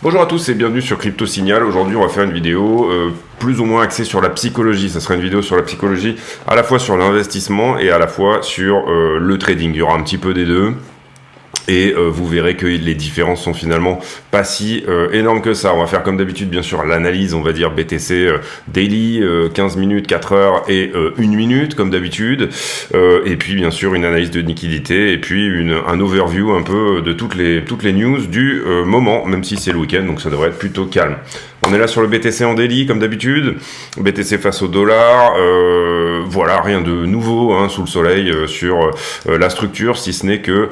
Bonjour à tous et bienvenue sur Crypto Signal. Aujourd'hui on va faire une vidéo plus ou moins axée sur la psychologie. Ça sera une vidéo sur la psychologie à la fois sur l'investissement et à la fois sur le trading. Il y aura un petit peu des deux. Et vous verrez que les différences sont finalement pas si énormes que ça. On va faire comme d'habitude bien sûr l'analyse, on va dire BTC daily, 15 minutes, 4 heures et 1 minute comme d'habitude. Et puis bien sûr une analyse de liquidité et puis un overview un peu de toutes les news du moment, même si c'est le week-end, donc ça devrait être plutôt calme. On est là sur le BTC en daily comme d'habitude, BTC face au dollar, voilà, rien de nouveau hein, sous le soleil sur la structure, si ce n'est que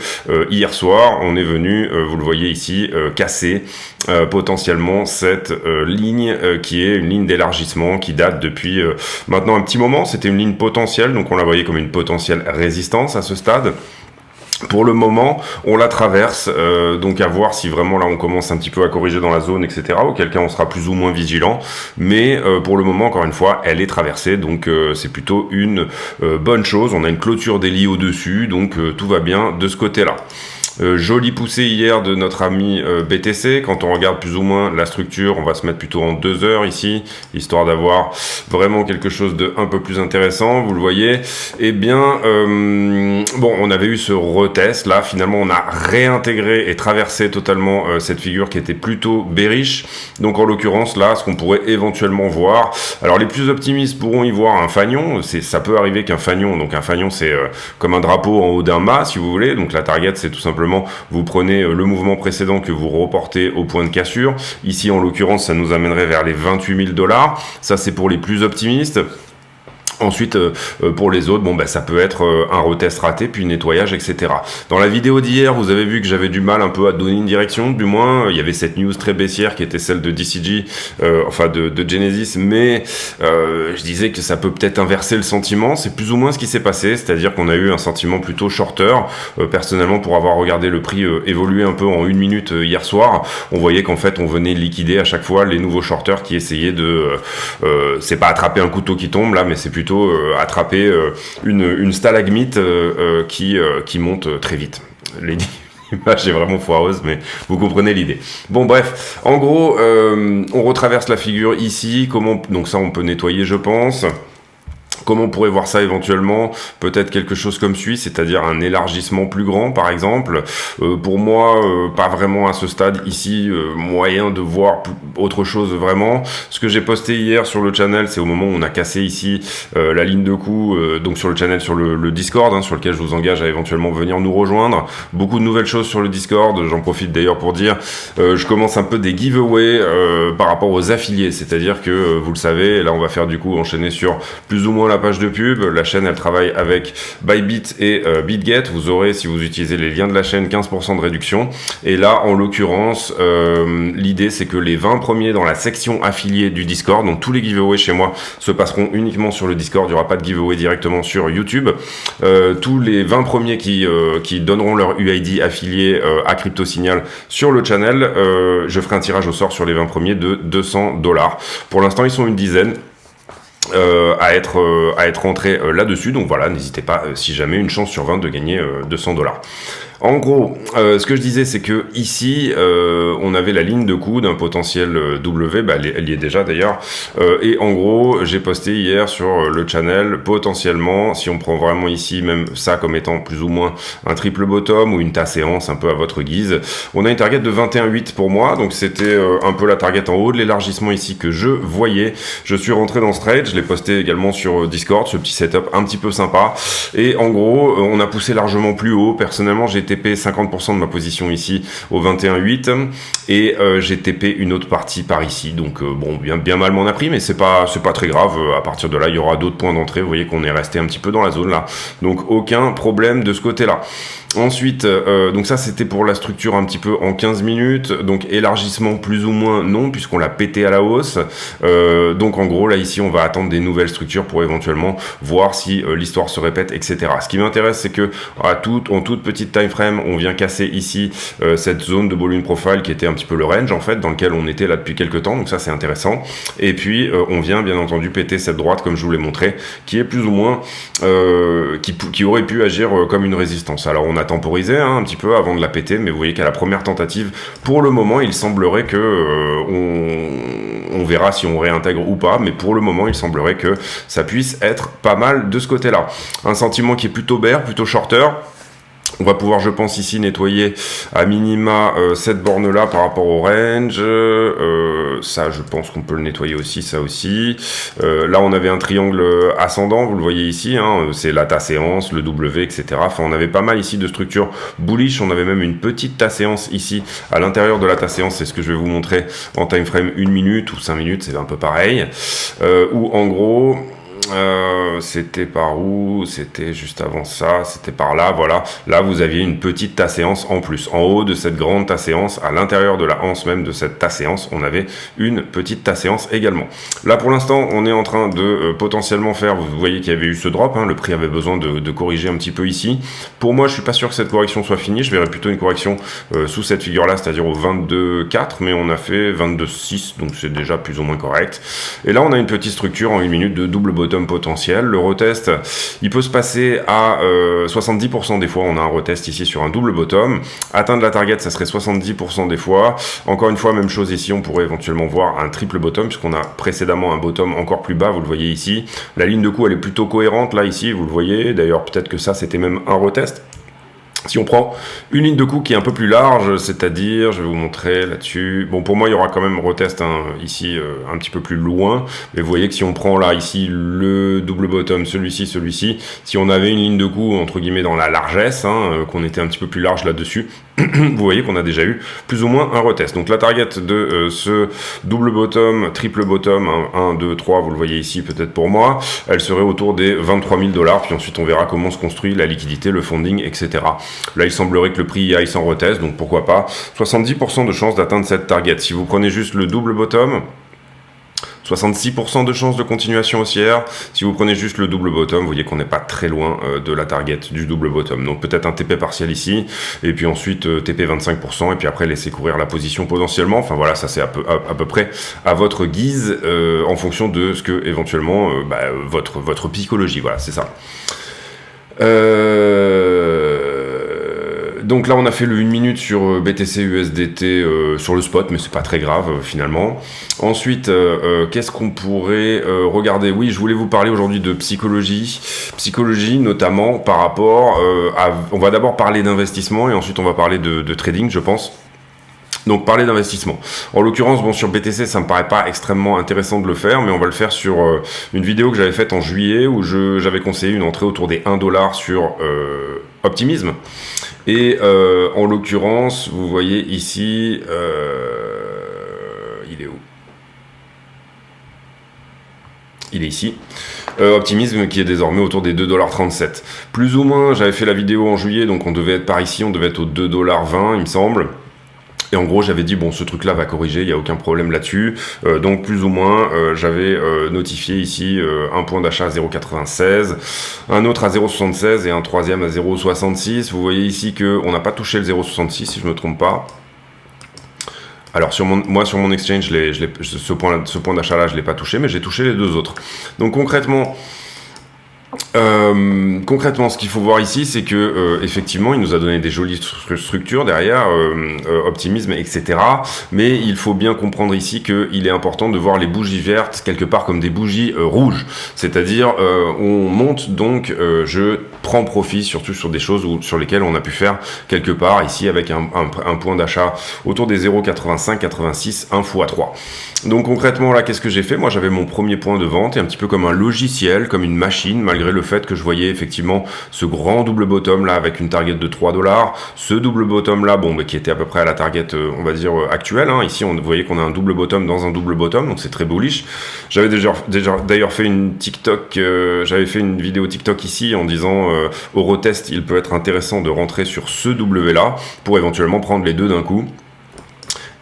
hier soir, on est venu, vous le voyez ici, casser potentiellement cette ligne qui est une ligne d'élargissement qui date depuis maintenant un petit moment. C'était une ligne potentielle, donc on la voyait comme une potentielle résistance à ce stade. Pour le moment, on la traverse, donc à voir si vraiment là on commence un petit peu à corriger dans la zone, etc. Auquel cas on sera plus ou moins vigilant. Mais pour le moment, encore une fois, elle est traversée, donc c'est plutôt une bonne chose. On a une clôture daily au-dessus, donc tout va bien de ce côté-là. Jolie poussée hier de notre ami BTC. Quand on regarde plus ou moins la structure, on va se mettre plutôt en 2 heures ici, histoire d'avoir vraiment quelque chose de un peu plus intéressant, vous le voyez. Eh bien, bon, on avait eu ce retest, là, finalement on a réintégré et traversé totalement cette figure qui était plutôt bearish. Donc en l'occurrence, là, ce qu'on pourrait éventuellement voir, alors les plus optimistes pourront y voir un fanion, ça peut arriver qu'un fanion, donc un fanion c'est comme un drapeau en haut d'un mât, si vous voulez, donc la target c'est tout simplement vous prenez le mouvement précédent que vous reportez au point de cassure. Ici, en l'occurrence, ça nous amènerait vers les 28 000 $. Ça, c'est pour les plus optimistes. Ensuite, pour les autres, bon, ça peut être un retest raté, puis nettoyage, etc. Dans la vidéo d'hier, vous avez vu que j'avais du mal un peu à donner une direction, du moins, il y avait cette news très baissière qui était celle de DCG, enfin de Genesis, mais je disais que ça peut peut-être inverser le sentiment. C'est plus ou moins ce qui s'est passé, c'est-à-dire qu'on a eu un sentiment plutôt shorter. Personnellement, pour avoir regardé le prix évoluer un peu en 1 minute hier soir, on voyait qu'en fait, on venait liquider à chaque fois les nouveaux shorters qui essayaient de... c'est pas attraper un couteau qui tombe, là, mais c'est plutôt attraper une stalagmite qui monte très vite. L'image est vraiment foireuse, mais vous comprenez l'idée. Bon, bref, en gros, on retraverse la figure ici. Donc ça, on peut nettoyer, je pense. Comment on pourrait voir ça éventuellement? Peut-être quelque chose comme suit, c'est-à-dire un élargissement plus grand, par exemple. Pour moi, pas vraiment à ce stade ici, moyen de voir autre chose vraiment. Ce que j'ai posté hier sur le channel, c'est au moment où on a cassé ici la ligne de coup, donc sur le channel, sur le Discord, hein, sur lequel je vous engage à éventuellement venir nous rejoindre. Beaucoup de nouvelles choses sur le Discord. J'en profite d'ailleurs pour dire, je commence un peu des giveaways par rapport aux affiliés, c'est-à-dire que, vous le savez, là on va faire du coup enchaîner sur plus ou moins la page de pub. La chaîne elle travaille avec Bybit et BitGet. Vous aurez, si vous utilisez les liens de la chaîne, 15% de réduction. Et là en l'occurrence l'idée c'est que les 20 premiers dans la section affiliée du Discord, donc tous les giveaways chez moi se passeront uniquement sur le Discord, il n'y aura pas de giveaway directement sur YouTube. Tous les 20 premiers qui donneront leur UID affilié à Crypto Signal sur le channel, je ferai un tirage au sort sur les 20 premiers de 200 $. Pour l'instant ils sont une dizaine à être entré là-dessus, donc voilà, n'hésitez pas, si jamais, une chance sur 20 de gagner 200 $. En gros, ce que je disais, c'est que ici, on avait la ligne de coup d'un potentiel W, elle y est déjà d'ailleurs, et en gros, j'ai posté hier sur le channel, potentiellement, si on prend vraiment ici, même ça comme étant plus ou moins un triple bottom ou une tasse séance un peu à votre guise, on a une target de 21,8 pour moi, donc c'était un peu la target en haut de l'élargissement ici que je voyais. Je suis rentré dans ce trade, je l'ai posté également sur Discord, ce petit setup un petit peu sympa, et en gros, on a poussé largement plus haut. Personnellement, j'ai TP 50% de ma position ici au 21,8 et j'ai TP une autre partie par ici, donc bon, bien mal m'en a pris, mais c'est pas très grave. À partir de là, il y aura d'autres points d'entrée. Vous voyez qu'on est resté un petit peu dans la zone là, donc aucun problème de ce côté là. Ensuite, donc ça c'était pour la structure un petit peu en 15 minutes, donc élargissement plus ou moins non, puisqu'on l'a pété à la hausse. Donc en gros là ici on va attendre des nouvelles structures pour éventuellement voir si l'histoire se répète, etc. Ce qui m'intéresse c'est que en toute petite time frame frame, on vient casser ici cette zone de Ballon Profile qui était un petit peu le range en fait, dans lequel on était là depuis quelques temps, donc ça c'est intéressant. Et puis on vient bien entendu péter cette droite comme je vous l'ai montré, qui est plus ou moins qui aurait pu agir comme une résistance. Alors on a temporisé un petit peu avant de la péter, mais vous voyez qu'à la première tentative, pour le moment il semblerait que on verra si on réintègre ou pas, mais pour le moment il semblerait que ça puisse être pas mal de ce côté là. Un sentiment qui est plutôt bear, plutôt shorter. On va pouvoir, je pense, ici nettoyer à minima cette borne-là par rapport au range. Ça, je pense qu'on peut le nettoyer aussi, ça aussi. Là, on avait un triangle ascendant, vous le voyez ici. Hein, c'est la ta-séance, le W, etc. Enfin, on avait pas mal ici de structures bullish. On avait même une petite ta-séance ici à l'intérieur de la ta-séance. C'est ce que je vais vous montrer en time frame 1 minute ou 5 minutes. C'est un peu pareil. Où, en gros... c'était par où? C'était juste avant ça, c'était par là, voilà. Là, vous aviez une petite ta-séance en plus. En haut de cette grande ta-séance, à l'intérieur de la anse même de cette ta-séance, on avait une petite ta-séance également. Là, pour l'instant, on est en train de potentiellement faire, vous voyez qu'il y avait eu ce drop, hein, le prix avait besoin de corriger un petit peu ici. Pour moi, je suis pas sûr que cette correction soit finie, je verrais plutôt une correction sous cette figure-là, c'est-à-dire au 22,4, mais on a fait 22,6, donc c'est déjà plus ou moins correct. Et là, on a une petite structure en 1 minute de double bottom potentiel. Le retest, il peut se passer à 70% des fois. On a un retest ici sur un double bottom. Atteindre la target, ça serait 70% des fois. Encore une fois, même chose ici, on pourrait éventuellement voir un triple bottom, puisqu'on a précédemment un bottom encore plus bas, vous le voyez ici. La ligne de coup, elle est plutôt cohérente, là, ici, vous le voyez. D'ailleurs, peut-être que ça, c'était même un retest. Si on prend une ligne de coup qui est un peu plus large, c'est-à-dire, je vais vous montrer là-dessus, bon pour moi il y aura quand même retest ici un petit peu plus loin, mais vous voyez que si on prend là ici le double bottom, celui-ci, si on avait une ligne de coup entre guillemets dans la largesse, qu'on était un petit peu plus large là-dessus, vous voyez qu'on a déjà eu plus ou moins un retest. Donc la target de ce double bottom, triple bottom, 1, 2, 3, vous le voyez ici peut-être pour moi, elle serait autour des 23 000 $, puis ensuite on verra comment se construit la liquidité, le funding, etc. Là, il semblerait que le prix y aille sans retest, donc pourquoi pas. 70% de chance d'atteindre cette target. Si vous prenez juste le double bottom, 66% de chance de continuation haussière. Si vous prenez juste le double bottom, vous voyez qu'on n'est pas très loin de la target du double bottom. Donc peut-être un TP partiel ici, et puis ensuite TP 25%, et puis après laisser courir la position potentiellement. Enfin voilà, ça c'est à peu près à votre guise, en fonction de ce que éventuellement votre psychologie. Voilà, c'est ça. Donc là on a fait le 1 minute sur BTC USDT sur le spot, mais c'est pas très grave finalement. Ensuite qu'est-ce qu'on pourrait regarder? Oui, je voulais vous parler aujourd'hui de psychologie notamment par rapport on va d'abord parler d'investissement et ensuite on va parler de trading, je pense. Donc parler d'investissement. En l'occurrence, bon, sur BTC, ça me paraît pas extrêmement intéressant de le faire, mais on va le faire sur une vidéo que j'avais faite en juillet où j'avais conseillé une entrée autour des 1 $ sur Optimism. Et en l'occurrence, vous voyez ici, il est où? Il est ici. Optimisme qui est désormais autour des 2,37 $. Plus ou moins, j'avais fait la vidéo en juillet, donc on devait être par ici, on devait être aux 2,20 $, il me semble. Et en gros, j'avais dit, bon, ce truc-là va corriger, il n'y a aucun problème là-dessus. Donc, plus ou moins, j'avais notifié ici un point d'achat à 0,96, un autre à 0,76 et un troisième à 0,66. Vous voyez ici qu'on n'a pas touché le 0,66, si je ne me trompe pas. Alors, sur mon exchange, ce point d'achat-là, je ne l'ai pas touché, mais j'ai touché les deux autres. Donc, concrètement, ce qu'il faut voir ici, c'est que effectivement, il nous a donné des jolies structures derrière, Optimisme, etc. Mais il faut bien comprendre ici qu'il est important de voir les bougies vertes quelque part comme des bougies rouges. C'est-à-dire, on monte donc, je prends profit surtout sur des choses sur lesquelles on a pu faire quelque part ici avec un point d'achat autour des 0,85, 86, 1 x 3. Donc concrètement là, qu'est-ce que j'ai fait? Moi j'avais mon premier point de vente et un petit peu comme un logiciel, comme une machine, malgré le fait que je voyais effectivement ce grand double bottom là avec une target de 3 $, ce double bottom là, bon, qui était à peu près à la target, on va dire actuelle. Ici vous voyez qu'on a un double bottom dans un double bottom, donc c'est très bullish. J'avais déjà d'ailleurs fait une TikTok, j'avais fait une vidéo TikTok ici en disant au retest il peut être intéressant de rentrer sur ce W là pour éventuellement prendre les deux d'un coup.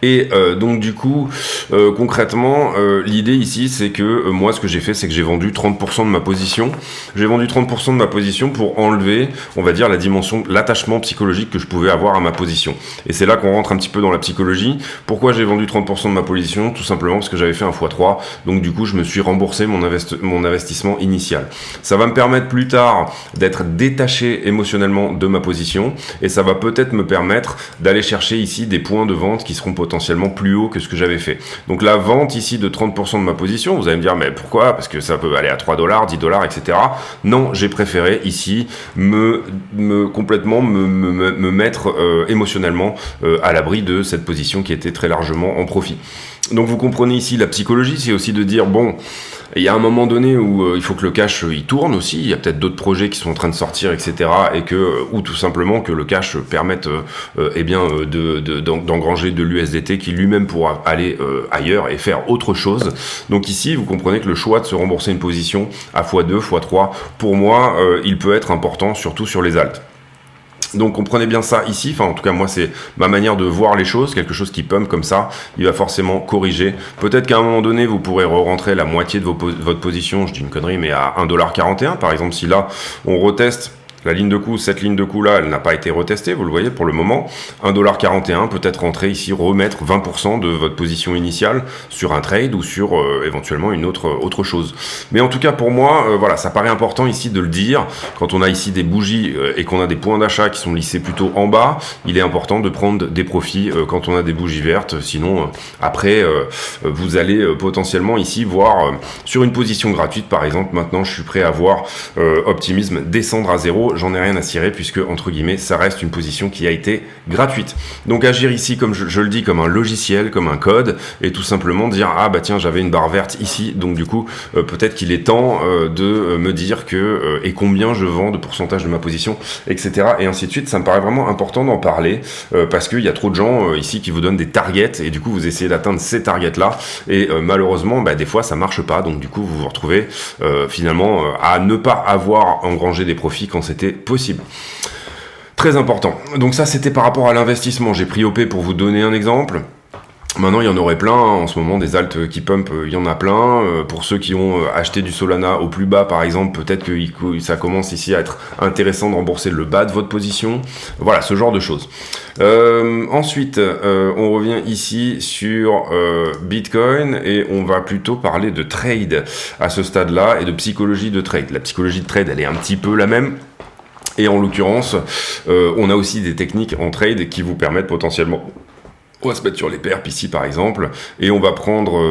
Et donc du coup, concrètement, l'idée ici, c'est que moi, ce que j'ai fait, c'est que j'ai vendu 30% de ma position. J'ai vendu 30% de ma position pour enlever, on va dire, la dimension, l'attachement psychologique que je pouvais avoir à ma position. Et c'est là qu'on rentre un petit peu dans la psychologie. Pourquoi j'ai vendu 30% de ma position? Tout simplement parce que j'avais fait un x3. Donc du coup, je me suis remboursé mon investissement initial. Ça va me permettre plus tard d'être détaché émotionnellement de ma position. Et ça va peut-être me permettre d'aller chercher ici des points de vente qui seront potentiellement plus hauts que ce que j'avais fait. Donc la vente ici de 30% de ma position, vous allez me dire mais pourquoi? Parce que ça peut aller à 3 dollars, 10 dollars, etc. Non, j'ai préféré ici complètement me mettre émotionnellement à l'abri de cette position qui était très largement en profit. Donc vous comprenez ici la psychologie, c'est aussi de dire bon, il y a un moment donné où il faut que le cash il tourne aussi, il y a peut-être d'autres projets qui sont en train de sortir, etc. et que, ou tout simplement que le cash permette d'engranger de l'USDT qui lui-même pourra aller ailleurs et faire autre chose. Donc ici, vous comprenez que le choix de se rembourser une position à x2, x3, pour moi, il peut être important, surtout sur les alts. Donc comprenez bien ça ici, enfin en tout cas moi c'est ma manière de voir les choses, quelque chose qui pump comme ça, il va forcément corriger. Peut-être qu'à un moment donné vous pourrez re-rentrer la moitié de votre position, je dis une connerie, mais à 1,41$ par exemple, si là on reteste la ligne de coup, cette ligne de coup là, elle n'a pas été retestée, vous le voyez pour le moment. 1,41$, peut-être rentrer ici, remettre 20% de votre position initiale sur un trade ou sur éventuellement une autre chose. Mais en tout cas pour moi, voilà, ça paraît important ici de le dire. Quand on a ici des bougies et qu'on a des points d'achat qui sont lissés plutôt en bas, il est important de prendre des profits quand on a des bougies vertes. Sinon, après, vous allez potentiellement ici voir sur une position gratuite, par exemple, maintenant je suis prêt à voir Optimisme descendre à 0. J'en ai rien à cirer puisque, entre guillemets, ça reste une position qui a été gratuite. Donc agir ici, comme je le dis, comme un logiciel, comme un code, et tout simplement dire, ah bah tiens, j'avais une barre verte ici, donc du coup, peut-être qu'il est temps de me dire que, et combien je vends de pourcentage de ma position, etc. et ainsi de suite. Ça me paraît vraiment important d'en parler, parce qu'il y a trop de gens ici qui vous donnent des targets, et du coup, vous essayez d'atteindre ces targets-là, et malheureusement, bah, des fois, ça marche pas, donc du coup, vous vous retrouvez finalement à ne pas avoir engrangé des profits quand c'était possible. Très important. Donc ça, c'était par rapport à l'investissement. J'ai pris OP pour vous donner un exemple. Maintenant, il y en aurait plein, en ce moment, des alts qui pump, il y en a plein. Pour ceux qui ont acheté du Solana au plus bas, par exemple, peut-être que ça commence ici à être intéressant de rembourser le bas de votre position. Voilà, ce genre de choses. Ensuite, on revient ici sur Bitcoin et on va plutôt parler de trade à ce stade-là et de psychologie de trade. La psychologie de trade, elle est un petit peu la même. Et en l'occurrence, on a aussi des techniques en trade qui vous permettent potentiellement... On va se mettre sur les perps ici par exemple, et on va prendre,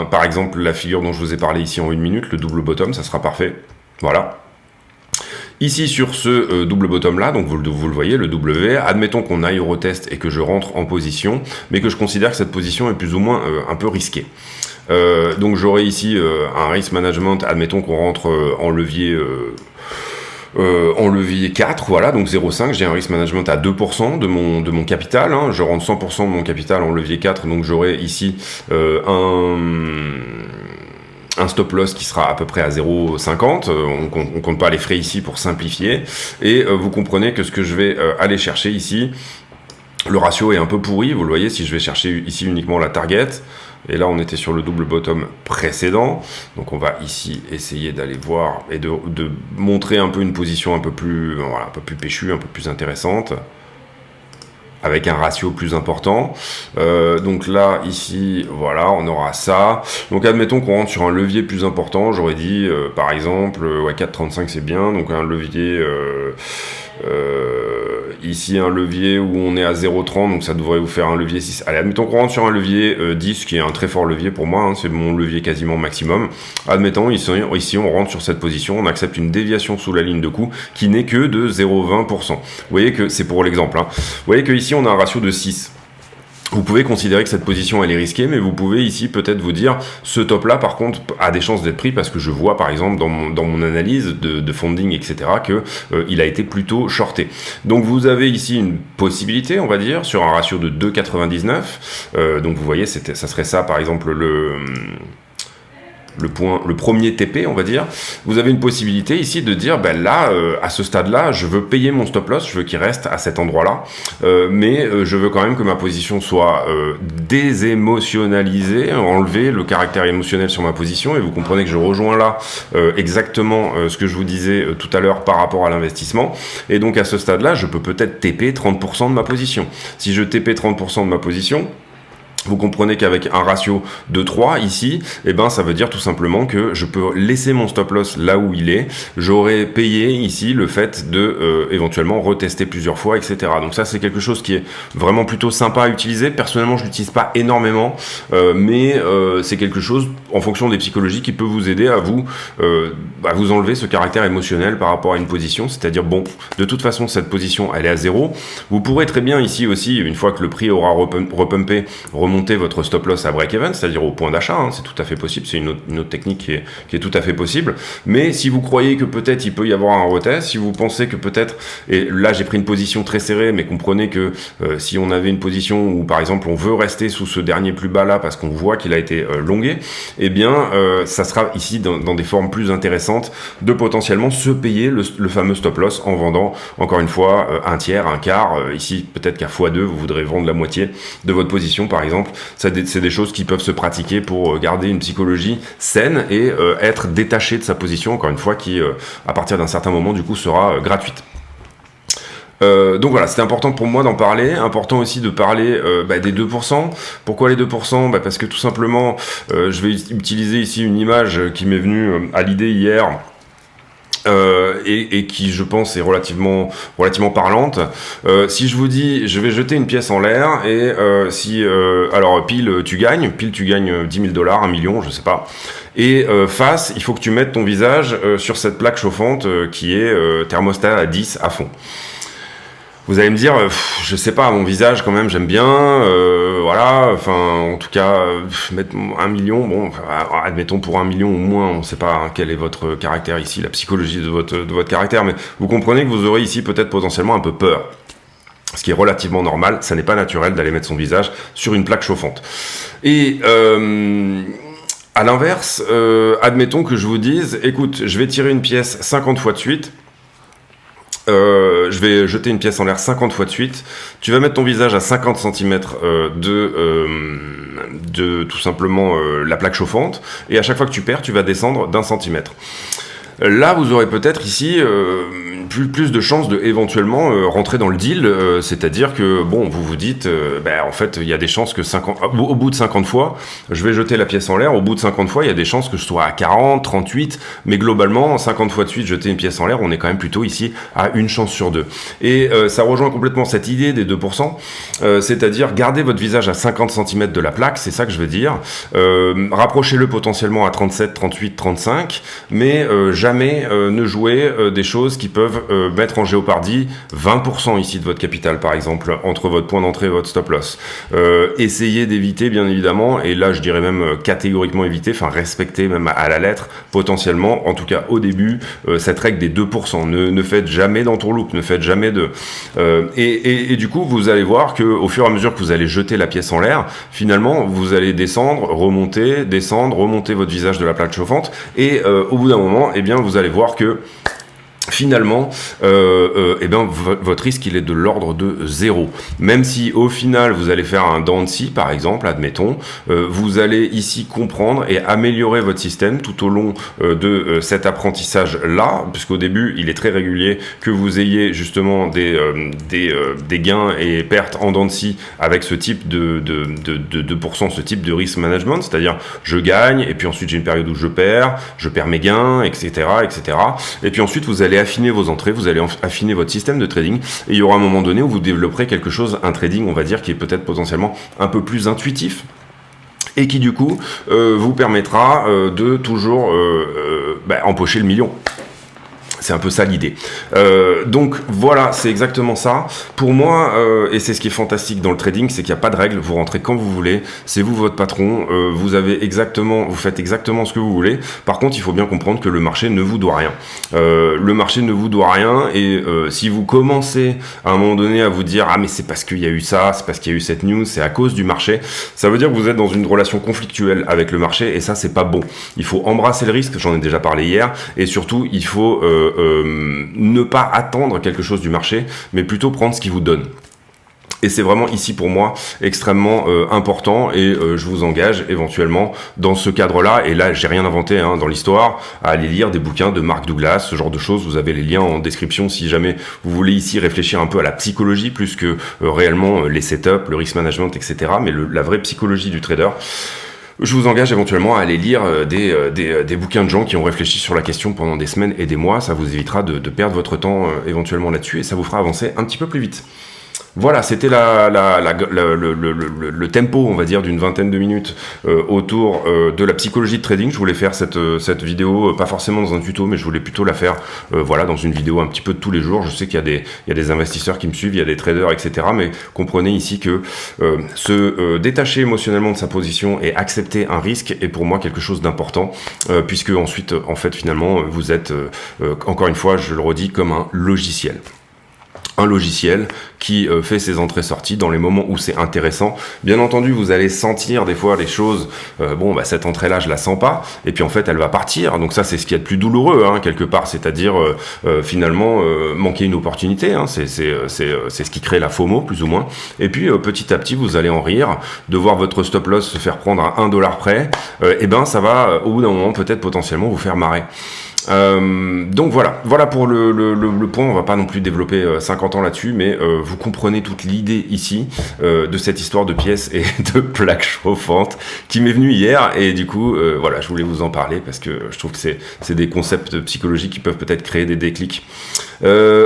par exemple, la figure dont je vous ai parlé ici en 1 minute, le double bottom, ça sera parfait. Voilà. Ici sur ce double bottom là, donc vous le voyez, le W, admettons qu'on aille au retest et que je rentre en position, mais que je considère que cette position est plus ou moins un peu risquée. Donc j'aurai ici un risk management, admettons qu'on rentre en levier 4, voilà, donc 0,5, j'ai un risk management à 2% de mon capital, hein, je rentre 100% de mon capital en levier 4, donc j'aurai ici un stop loss qui sera à peu près à 0,50, on compte pas les frais ici pour simplifier, et vous comprenez que ce que je vais aller chercher ici, le ratio est un peu pourri, vous le voyez, si je vais chercher ici uniquement la target, et là on était sur le double bottom précédent, donc on va ici essayer d'aller voir et de montrer un peu une position un peu plus, voilà, un peu plus péchue, un peu plus intéressante, avec un ratio plus important. Donc là, ici, voilà, on aura ça. Donc admettons qu'on rentre sur un levier plus important, j'aurais dit, par exemple, ouais, 4,35 c'est bien, donc un levier... ici un levier où on est à 0,30, donc ça devrait vous faire un levier 6. Allez, admettons qu'on rentre sur un levier 10, qui est un très fort levier pour moi, hein, c'est mon levier quasiment maximum. Admettons, ici on rentre sur cette position, on accepte une déviation sous la ligne de coup qui n'est que de 0,20%. Vous voyez que c'est pour l'exemple, hein. Vous voyez que ici on a un ratio de 6. Vous pouvez considérer que cette position elle est risquée, mais vous pouvez ici peut-être vous dire ce top là par contre a des chances d'être pris parce que je vois par exemple dans mon analyse de funding etc que il a été plutôt shorté. Donc vous avez ici une possibilité on va dire sur un ratio de 2,99, donc vous voyez ça serait ça par exemple le premier TP, on va dire, vous avez une possibilité ici de dire, ben là, à ce stade-là, je veux payer mon stop loss, je veux qu'il reste à cet endroit-là, mais je veux quand même que ma position soit désémotionnalisée, enlever le caractère émotionnel sur ma position, et vous comprenez que je rejoins là exactement ce que je vous disais tout à l'heure par rapport à l'investissement, et donc à ce stade-là, je peux peut-être TP 30% de ma position. Si je TP 30% de ma position, vous comprenez qu'avec un ratio de 3 ici, eh ben, ça veut dire tout simplement que je peux laisser mon stop loss là où il est. J'aurais payé ici le fait de éventuellement retester plusieurs fois, etc. Donc ça, c'est quelque chose qui est vraiment plutôt sympa à utiliser. Personnellement, je l'utilise pas énormément, mais c'est quelque chose en fonction des psychologies qui peut vous aider à vous enlever ce caractère émotionnel par rapport à une position. C'est-à-dire, bon, de toute façon, cette position, elle est à 0. Vous pourrez très bien ici aussi, une fois que le prix aura repumpé, remonter votre stop loss à break-even, c'est-à-dire au point d'achat, c'est tout à fait possible, c'est une autre technique qui est tout à fait possible, mais si vous croyez que peut-être il peut y avoir un retest, si vous pensez que peut-être, et là j'ai pris une position très serrée, mais comprenez que si on avait une position où par exemple on veut rester sous ce dernier plus bas là parce qu'on voit qu'il a été longué, eh bien ça sera ici dans des formes plus intéressantes de potentiellement se payer le fameux stop loss en vendant encore une fois un tiers, un quart, ici peut-être qu'à x2 vous voudrez vendre la moitié de votre position par exemple. C'est des choses qui peuvent se pratiquer pour garder une psychologie saine et être détaché de sa position, encore une fois, qui à partir d'un certain moment du coup sera gratuite. Donc voilà, c'était important pour moi d'en parler, important aussi de parler des 2%. Pourquoi les 2%? Parce que tout simplement, je vais utiliser ici une image qui m'est venue à l'idée hier, et qui je pense est relativement parlante. Si je vous dis je vais jeter une pièce en l'air et alors pile tu gagnes 10 000 $, 1 million, je sais pas, et face il faut que tu mettes ton visage sur cette plaque chauffante qui est thermostat à 10 à fond. Vous allez me dire, je sais pas, mon visage quand même, j'aime bien, voilà, enfin, en tout cas, mettre 1 million, bon, admettons pour 1 million au moins, on sait pas quel est votre caractère ici, la psychologie de votre caractère, mais vous comprenez que vous aurez ici peut-être potentiellement un peu peur. Ce qui est relativement normal, ça n'est pas naturel d'aller mettre son visage sur une plaque chauffante. Et à l'inverse, admettons que je vous dise, écoute, je vais tirer une pièce 50 fois de suite, je vais jeter une pièce en l'air 50 fois de suite. Tu vas mettre ton visage à 50 cm de tout simplement la plaque chauffante. Et à chaque fois que tu perds, tu vas descendre d'1 centimètre. Là, vous aurez peut-être ici plus de chances de éventuellement rentrer dans le deal, c'est-à-dire que bon, vous vous dites, en fait, il y a des chances que au bout de 50 fois, je vais jeter la pièce en l'air. Au bout de 50 fois, il y a des chances que je sois à 40, 38, mais globalement, 50 fois de suite, jeter une pièce en l'air, on est quand même plutôt ici à une chance sur 2. Et ça rejoint complètement cette idée des 2%, c'est-à-dire garder votre visage à 50 cm de la plaque, c'est ça que je veux dire. Rapprochez-le potentiellement à 37, 38, 35, mais jamais ne jouer des choses qui peuvent mettre en géopardie 20% ici de votre capital, par exemple, entre votre point d'entrée et votre stop loss. Essayez d'éviter, bien évidemment, et là je dirais même catégoriquement éviter, enfin respecter même à la lettre, potentiellement, en tout cas au début, cette règle des 2%. Ne faites jamais d'entourloupe, ne faites jamais de... Et du coup, vous allez voir qu'au fur et à mesure que vous allez jeter la pièce en l'air, finalement, vous allez descendre, remonter votre visage de la plaque chauffante, et au bout d'un moment, eh bien, vous allez voir que finalement, votre risque il est de l'ordre de 0. Même si au final vous allez faire un dents de scie, par exemple, admettons, vous allez ici comprendre et améliorer votre système tout au long de cet apprentissage-là, puisqu'au début il est très régulier que vous ayez justement des gains et pertes en dents de scie avec ce type de 2%, ce type de risk management, c'est-à-dire je gagne et puis ensuite j'ai une période où je perds mes gains, etc., etc. Et puis ensuite vous allez affiner vos entrées, vous allez affiner votre système de trading, et il y aura un moment donné où vous développerez quelque chose, un trading, on va dire, qui est peut-être potentiellement un peu plus intuitif, et qui du coup vous permettra de toujours empocher le million. C'est un peu ça l'idée. Donc voilà, c'est exactement ça. Pour moi, et c'est ce qui est fantastique dans le trading, c'est qu'il n'y a pas de règles. Vous rentrez quand vous voulez. C'est vous votre patron. Vous faites exactement ce que vous voulez. Par contre, il faut bien comprendre que le marché ne vous doit rien. Le marché ne vous doit rien. Et si vous commencez à un moment donné à vous dire ah mais c'est parce qu'il y a eu ça, c'est parce qu'il y a eu cette news, c'est à cause du marché. Ça veut dire que vous êtes dans une relation conflictuelle avec le marché et ça c'est pas bon. Il faut embrasser le risque. J'en ai déjà parlé hier. Et surtout, il faut ne pas attendre quelque chose du marché, mais plutôt prendre ce qu'il vous donne. Et c'est vraiment ici pour moi extrêmement important et je vous engage éventuellement dans ce cadre-là, et là j'ai rien inventé dans l'histoire, à aller lire des bouquins de Mark Douglas, ce genre de choses. Vous avez les liens en description si jamais vous voulez ici réfléchir un peu à la psychologie plus que réellement les setups, le risk management, etc. Mais la vraie psychologie du trader. Je vous engage éventuellement à aller lire des bouquins de gens qui ont réfléchi sur la question pendant des semaines et des mois. Ça vous évitera de perdre votre temps éventuellement là-dessus et ça vous fera avancer un petit peu plus vite. Voilà, c'était le tempo, on va dire, d'une vingtaine de minutes autour de la psychologie de trading. Je voulais faire cette vidéo, pas forcément dans un tuto, mais je voulais plutôt la faire dans une vidéo un petit peu de tous les jours. Je sais qu'il y a des investisseurs qui me suivent, il y a des traders, etc. Mais comprenez ici que se détacher émotionnellement de sa position et accepter un risque est pour moi quelque chose d'important, puisque ensuite, en fait, finalement, vous êtes, encore une fois, je le redis, comme un logiciel. Un logiciel qui fait ses entrées-sorties dans les moments où c'est intéressant. Bien entendu, vous allez sentir des fois les choses, cette entrée-là, je la sens pas, et puis en fait, elle va partir. Donc ça, c'est ce qu'il y a de plus douloureux, quelque part, c'est-à-dire finalement manquer une opportunité. C'est ce qui crée la FOMO, plus ou moins. Et puis, petit à petit, vous allez en rire, de voir votre stop-loss se faire prendre à $1 près, ça va, au bout d'un moment, peut-être potentiellement vous faire marrer. Donc voilà pour le point. On va pas non plus développer 50 ans là-dessus, mais vous comprenez toute l'idée ici de cette histoire de pièces et de plaques chauffantes qui m'est venue hier, et du coup je voulais vous en parler parce que je trouve que c'est des concepts psychologiques qui peuvent peut-être créer des déclics.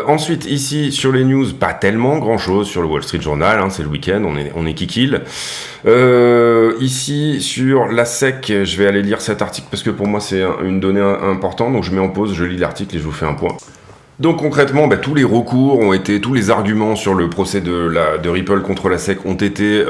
Ensuite ici sur les news, pas tellement grand chose sur le Wall Street Journal, c'est le week-end, on est kikil. Ici sur la SEC, je vais aller lire cet article parce que pour moi c'est une donnée importante, donc je mets en pause, je lis l'article et je vous fais un point. Donc concrètement, tous les recours tous les arguments sur le procès de Ripple contre la SEC ont été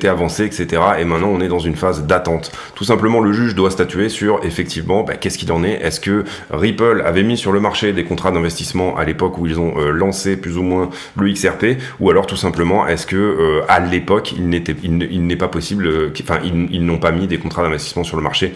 avancés, etc. Et maintenant, on est dans une phase d'attente. Tout simplement, le juge doit statuer sur effectivement qu'est-ce qu'il en est. Est-ce que Ripple avait mis sur le marché des contrats d'investissement à l'époque où ils ont lancé plus ou moins le XRP, ou alors tout simplement est-ce que à l'époque il n'est pas possible, ils n'ont pas mis des contrats d'investissement sur le marché.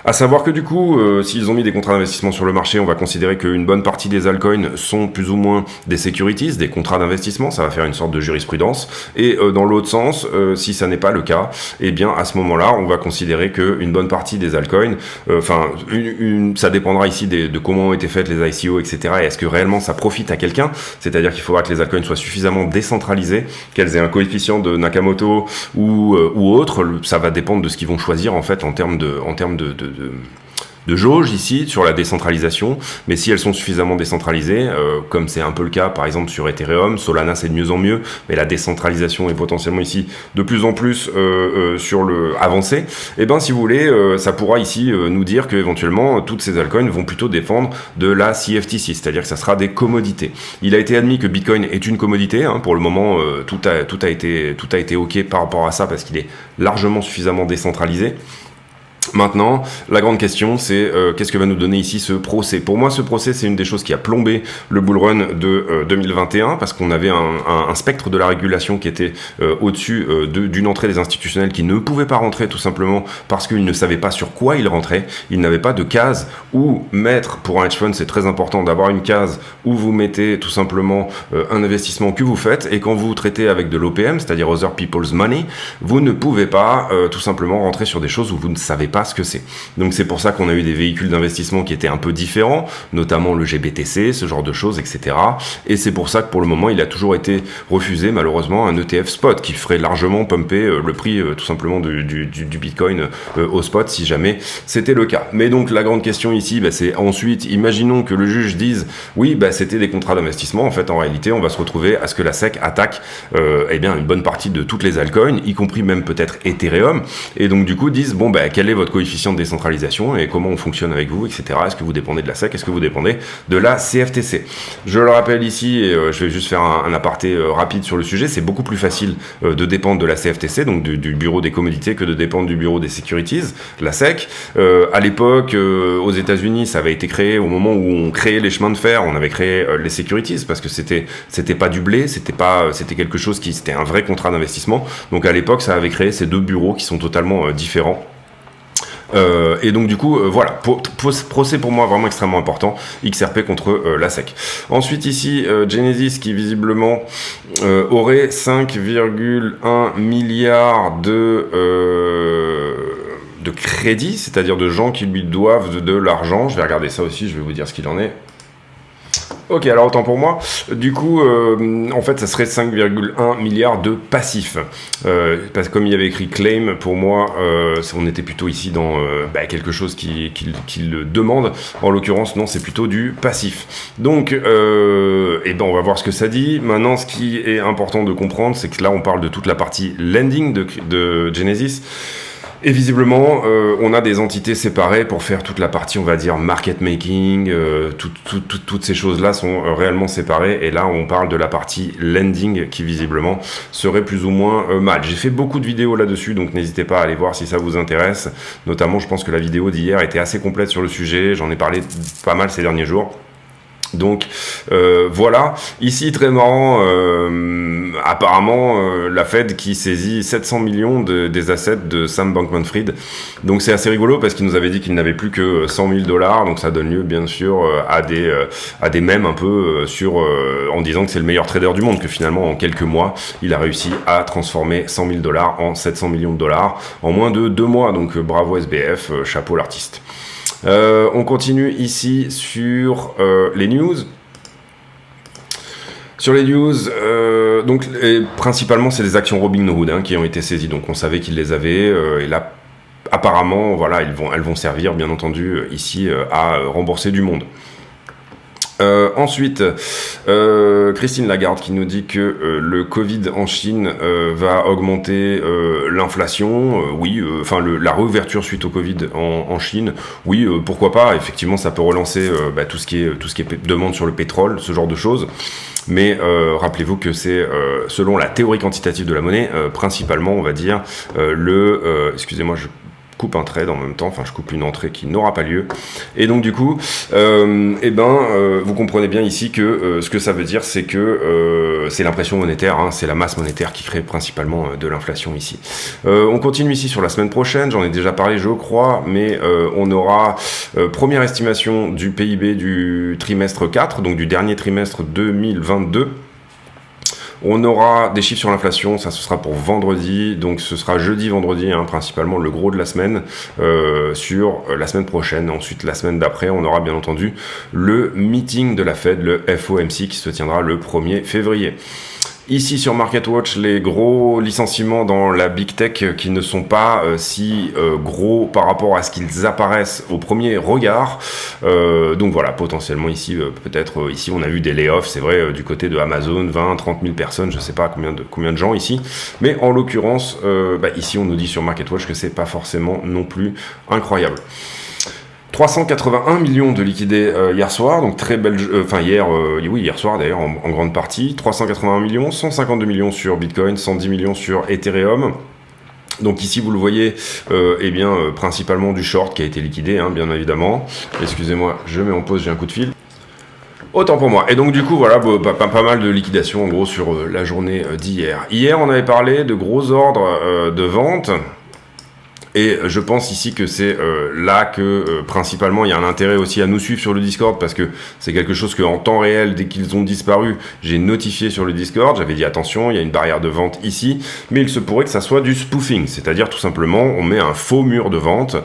À savoir que du coup, s'ils ont mis des contrats d'investissement sur le marché, on va considérer qu'une bonne partie des altcoins sont plus ou moins des securities, des contrats d'investissement. Ça va faire une sorte de jurisprudence. Et dans l'autre sens, si ça n'est pas le cas, eh bien à ce moment-là, on va considérer qu'une bonne partie des altcoins, ça dépendra ici de comment ont été faites les ICO, etc. Et est-ce que réellement ça profite à quelqu'un? C'est-à-dire qu'il faudra que les altcoins soient suffisamment décentralisés, qu'elles aient un coefficient de Nakamoto ou autre. Ça va dépendre de ce qu'ils vont choisir en fait en termes de jauge ici sur la décentralisation, mais si elles sont suffisamment décentralisées, comme c'est un peu le cas par exemple sur Ethereum, Solana c'est de mieux en mieux, mais la décentralisation est potentiellement ici de plus en plus sur le avancé, et si vous voulez, ça pourra ici nous dire que éventuellement toutes ces altcoins vont plutôt défendre de la CFTC, c'est-à-dire que ça sera des commodités. Il a été admis que Bitcoin est une commodité, pour le moment tout a été ok par rapport à ça parce qu'il est largement suffisamment décentralisé. Maintenant, la grande question, c'est qu'est-ce que va nous donner ici ce procès? Pour moi, ce procès, c'est une des choses qui a plombé le bull run de 2021, parce qu'on avait un spectre de la régulation qui était au-dessus d'une entrée des institutionnels qui ne pouvaient pas rentrer tout simplement parce qu'ils ne savaient pas sur quoi ils rentraient. Ils n'avaient pas de case où mettre, pour un hedge fund, c'est très important d'avoir une case où vous mettez tout simplement un investissement que vous faites, et quand vous traitez avec de l'OPM, c'est-à-dire Other People's Money, vous ne pouvez pas tout simplement rentrer sur des choses où vous ne savez pas ce que c'est. Donc c'est pour ça qu'on a eu des véhicules d'investissement qui étaient un peu différents, notamment le GBTC, ce genre de choses, etc. Et c'est pour ça que pour le moment, il a toujours été refusé, malheureusement, un ETF spot qui ferait largement pumper le prix tout simplement du Bitcoin au spot si jamais c'était le cas. Mais donc la grande question ici, c'est ensuite, imaginons que le juge dise oui, c'était des contrats d'investissement. En fait, en réalité, on va se retrouver à ce que la SEC attaque une bonne partie de toutes les altcoins, y compris même peut-être Ethereum, et donc du coup disent quelle est votre votre coefficient de décentralisation et comment on fonctionne avec vous, etc. Est-ce que vous dépendez de la SEC? Est-ce que vous dépendez de la CFTC? Je le rappelle ici, et je vais juste faire un aparté rapide sur le sujet, c'est beaucoup plus facile de dépendre de la CFTC, donc du bureau des commodités, que de dépendre du bureau des securities, la SEC. À l'époque, aux États-Unis, ça avait été créé au moment où on créait les chemins de fer, on avait créé les securities parce que c'était pas du blé, c'était quelque chose c'était un vrai contrat d'investissement. Donc à l'époque, ça avait créé ces deux bureaux qui sont totalement différents. Et donc du coup voilà, procès pour moi vraiment extrêmement important, XRP contre la SEC. Ensuite ici Genesis qui visiblement aurait 5,1 milliards de crédits, c'est-à-dire de gens qui lui doivent de l'argent. Je vais regarder ça aussi, je vais vous dire ce qu'il en est. Ok, alors autant pour moi, du coup, en fait, ça serait 5,1 milliards de passifs. Parce que comme il y avait écrit claim, pour moi, on était plutôt ici dans quelque chose qui le demande. En l'occurrence, non, c'est plutôt du passif. Donc, on va voir ce que ça dit. Maintenant, ce qui est important de comprendre, c'est que là, on parle de toute la partie lending de Genesis. Et visiblement, on a des entités séparées pour faire toute la partie, on va dire, market making, toutes ces choses-là sont réellement séparées. Et là, on parle de la partie lending qui, visiblement, serait plus ou moins mal. J'ai fait beaucoup de vidéos là-dessus, donc n'hésitez pas à aller voir si ça vous intéresse. Notamment, je pense que la vidéo d'hier était assez complète sur le sujet. J'en ai parlé pas mal ces derniers jours. Donc voilà, ici très marrant, apparemment la Fed qui saisit 700 millions des assets de Sam Bankman-Fried. Donc c'est assez rigolo parce qu'il nous avait dit qu'il n'avait plus que 100 000 $, donc ça donne lieu bien sûr à des mèmes un peu en disant que c'est le meilleur trader du monde, que finalement en quelques mois il a réussi à transformer 100 000 $ en 700 millions de dollars en moins de 2 mois, donc bravo SBF, chapeau l'artiste. On continue ici sur les news. Sur les news, principalement c'est les actions Robinhood qui ont été saisies, donc on savait qu'ils les avaient, et là apparemment voilà, elles vont servir bien entendu ici à rembourser du monde. Ensuite, Christine Lagarde qui nous dit que le Covid en Chine va augmenter l'inflation. La réouverture suite au Covid en Chine. Oui, pourquoi pas. Effectivement, ça peut relancer tout ce qui est demande sur le pétrole, ce genre de choses. Mais rappelez-vous que c'est selon la théorie quantitative de la monnaie, principalement, on va dire excusez-moi, je coupe un trade en même temps, je coupe une entrée qui n'aura pas lieu. Et donc du coup, vous comprenez bien ici que ce que ça veut dire, c'est que c'est l'impression monétaire, c'est la masse monétaire qui crée principalement de l'inflation ici. On continue ici sur la semaine prochaine, j'en ai déjà parlé je crois, mais on aura première estimation du PIB du trimestre 4, donc du dernier trimestre 2022. On aura des chiffres sur l'inflation, ça ce sera pour vendredi, donc ce sera jeudi-vendredi, principalement le gros de la semaine, sur la semaine prochaine. Ensuite, la semaine d'après, on aura bien entendu le meeting de la Fed, le FOMC, qui se tiendra le 1er février. Ici sur MarketWatch, les gros licenciements dans la Big Tech qui ne sont pas si gros par rapport à ce qu'ils apparaissent au premier regard. Donc voilà, potentiellement ici, peut-être ici on a vu des layoffs, c'est vrai, du côté de Amazon, 20-30 000 personnes, je sais pas combien de gens ici. Mais en l'occurrence, ici on nous dit sur MarketWatch que c'est pas forcément non plus incroyable. 381 millions de liquidés hier soir, donc très belle, hier soir d'ailleurs en grande partie, 381 millions, 152 millions sur Bitcoin, 110 millions sur Ethereum. Donc ici vous le voyez, principalement du short qui a été liquidé, bien évidemment. Excusez-moi, je mets en pause, j'ai un coup de fil. Autant pour moi. Et donc du coup voilà, pas mal de liquidations en gros sur la journée d'hier. Hier on avait parlé de gros ordres de vente. Et je pense ici que c'est là que principalement il y a un intérêt aussi à nous suivre sur le Discord, parce que c'est quelque chose que en temps réel, dès qu'ils ont disparu, j'ai notifié sur le Discord, j'avais dit attention, il y a une barrière de vente ici, mais il se pourrait que ça soit du spoofing, c'est-à-dire tout simplement on met un faux mur de vente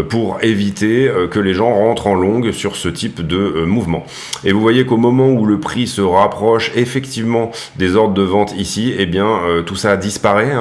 pour éviter que les gens rentrent en longue sur ce type de mouvement. Et vous voyez qu'au moment où le prix se rapproche effectivement des ordres de vente ici, tout ça disparaît,